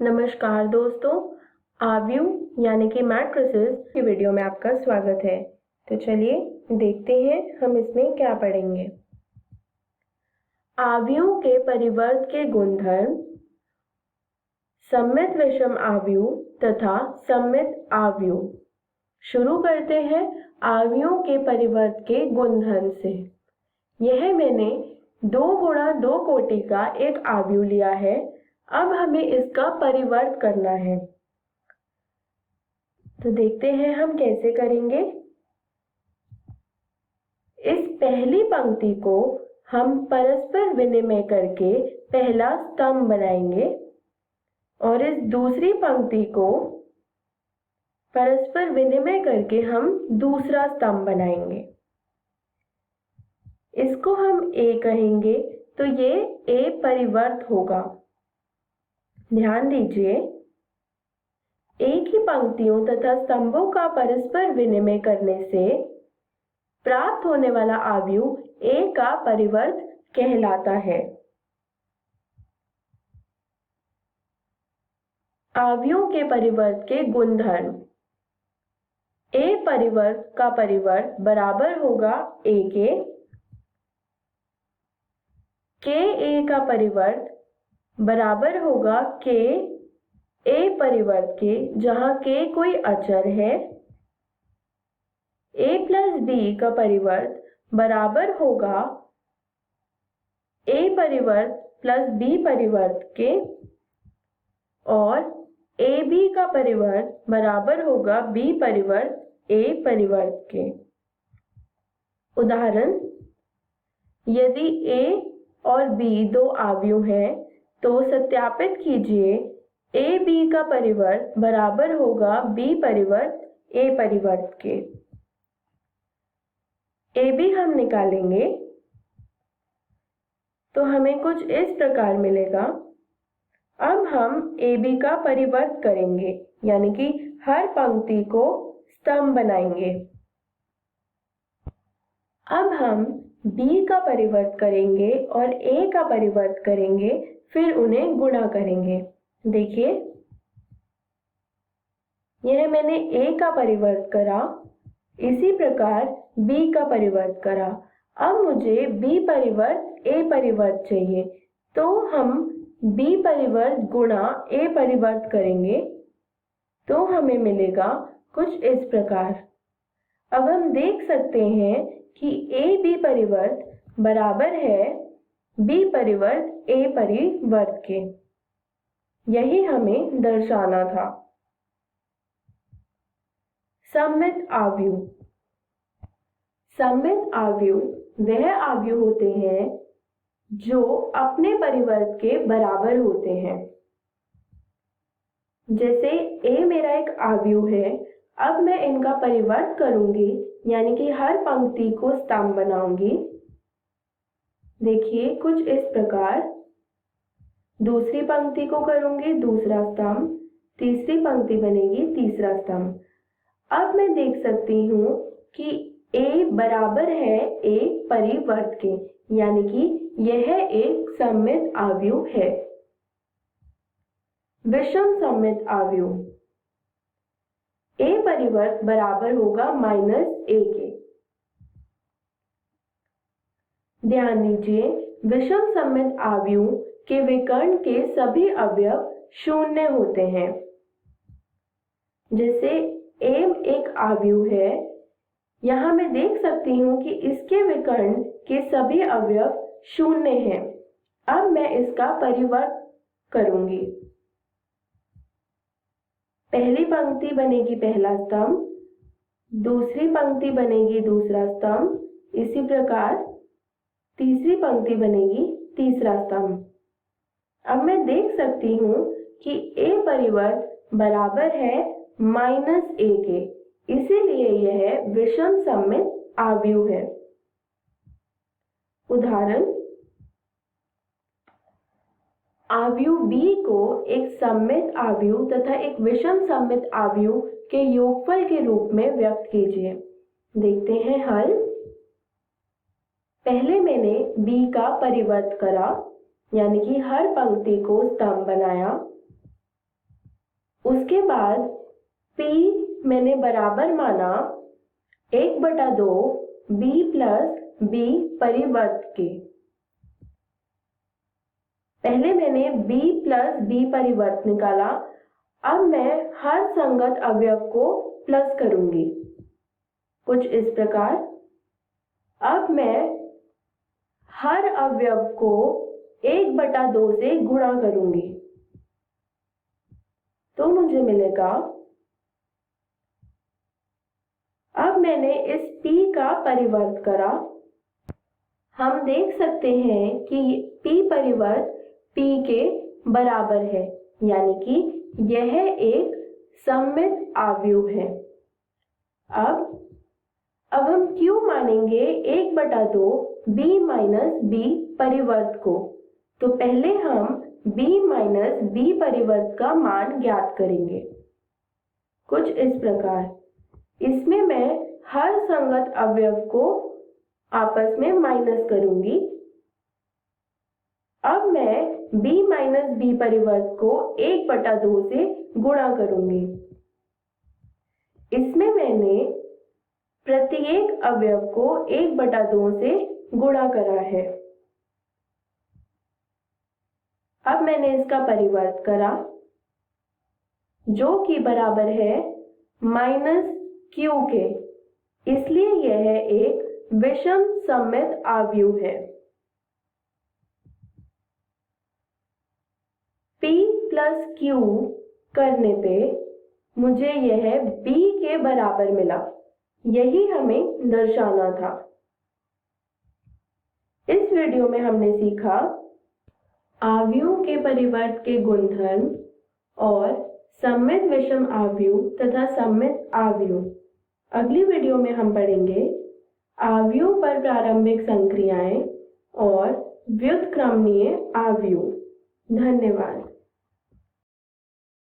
नमस्कार दोस्तों, आव्यूह यानी कि मैट्रिसेस की वीडियो में आपका स्वागत है। तो चलिए देखते हैं हम इसमें क्या पढ़ेंगे। आव्यूह के परिवर्त के गुणधर्म, सममित विषम आव्यूह तथा सममित आव्यूह। शुरू करते हैं आव्यूह के परिवर्त के गुणधर्म से। यह मैंने 2 गुणा 2 कोटि का एक आव्यूह लिया है। अब हमें इसका परिवर्त करना है। तो देखते हैं हम कैसे करेंगे। इस पहली पंक्ति को हम परस्पर विनिमय करके पहला स्तंभ बनाएंगे और इस दूसरी पंक्ति को परस्पर विनिमय करके हम दूसरा स्तंभ बनाएंगे। इसको हम A कहेंगे, तो ये A परिवर्त होगा। ध्यान दीजिए, एक ही पंक्तियों तथा स्तंभों का परस्पर विनिमय करने से प्राप्त होने वाला आव्यूह A का परिवर्त कहलाता है। आव्यूह के परिवर्त के गुणधर्म। A परिवर्त का परिवर्त बराबर होगा A के। A का परिवर्त बराबर होगा K A परिवर्त के, जहां K कोई अचर है। A प्लस B का परिवर्त बराबर होगा A परिवर्त प्लस B परिवर्त के, और AB का परिवर्त बराबर होगा B परिवर्त A परिवर्त के। उदाहरण, यदि A और B दो आव्यूह हैं, तो सत्यापित कीजिए AB का परिवर्त बराबर होगा B परिवर्त A परिवर्त के। AB हम निकालेंगे तो हमें कुछ इस प्रकार मिलेगा। अब हम AB का परिवर्त करेंगे, यानी कि हर पंक्ति को स्तंभ बनाएंगे। अब हम B का परिवर्त करेंगे और A का परिवर्त करेंगे, फिर उन्हें गुणा करेंगे। देखिए, यह मैंने A का परिवर्त करा, इसी प्रकार B का परिवर्त करा। अब मुझे B परिवर्त A परिवर्त चाहिए, तो हम B परिवर्त गुणा A परिवर्त करेंगे, तो हमें मिलेगा कुछ इस प्रकार। अब हम देख सकते हैं कि AB परिवर्त बराबर है B परिवर्त A परिवर्त के। यही हमें दर्शाना था। सममित आव्यूह। सममित आव्यूह वह आव्यूह होते हैं जो अपने परिवर्त के बराबर होते हैं। जैसे A मेरा एक आव्यूह है, अब मैं इनका परिवर्त करूंगी, यानी कि हर पंक्ति को स्तंभ बनाऊंगी। देखिए, कुछ इस प्रकार। दूसरी पंक्ति को करूंगी दूसरा स्तंभ, तीसरी पंक्ति बनेगी तीसरा स्तंभ। अब मैं देख सकती हूँ कि A बराबर है A परिवर्त के, यानी कि यह एक सममित आव्यूह है। विषम सममित आव्यूह। A परिवर्त बराबर होगा -A के। ध्यान दीजिए, विषम सममित आव्यूह के विकर्ण के सभी अवयव शून्य होते हैं। जैसे A एक आव्यूह है, यहाँ मैं देख सकती हूँ कि इसके विकर्ण के सभी अवयव शून्य हैं। अब मैं इसका परिवर्त करूंगी। पहली पंक्ति बनेगी पहला स्तंभ, दूसरी पंक्ति बनेगी दूसरा स्तंभ, इसी प्रकार तीसरी पंक्ति बनेगी तीसरा स्तंभ। अब मैं देख सकती हूँ कि A परिवर्त बराबर है -A के, इसीलिए यह विषम सममित आव्यूह है। उदाहरण, आव्यूह B को एक सममित आव्यूह तथा एक विषम सममित आव्यूह के योगफल के रूप में व्यक्त कीजिए। देखते हैं हल। पहले मैंने B का परिवर्त करा, यानी कि हर पंक्ति को स्तंभ बनाया। उसके बाद P मैंने बराबर माना 1/2 B प्लस B परिवर्त के। पहले मैंने B प्लस B परिवर्त निकाला, अब मैं हर संगत अवयव को प्लस करूंगी कुछ इस प्रकार। अब मैं हर अवयव को 1/2 से गुणा करूंगी तो मुझे मिलेगा। अब मैंने इस P का परिवर्त करा, हम देख सकते हैं कि P परिवर्त P के बराबर है, यानी कि यह एक सममित आव्यूह है। अब हम Q मानेंगे 1/2 B माइनस B परिवर्त को। तो पहले हम B माइनस B परिवर्त का मान ज्ञात करेंगे कुछ इस प्रकार। इसमें मैं हर संगत अवयव को आपस में माइनस करूंगी। अब मैं B माइनस B परिवर्त को 1/2 से गुणा करूंगी। इसमें मैंने प्रत्येक अवयव को 1/2 से गुणा करा है। अब मैंने इसका परिवर्त करा जो कि बराबर है -Q के, इसलिए यह एक विषम सममित आव्यूह है। P प्लस Q करने पे मुझे यह B के बराबर मिला, यही हमें दर्शाना था। इस वीडियो में हमने सीखा आव्यूह के परिवर्त के गुणधर्म और सममित विषम आव्यूह तथा सममित आव्यूह। अगली वीडियो में हम पढ़ेंगे आव्यूह पर प्रारंभिक संक्रियाएं और व्युत्क्रमणीय आव्यूह। धन्यवाद।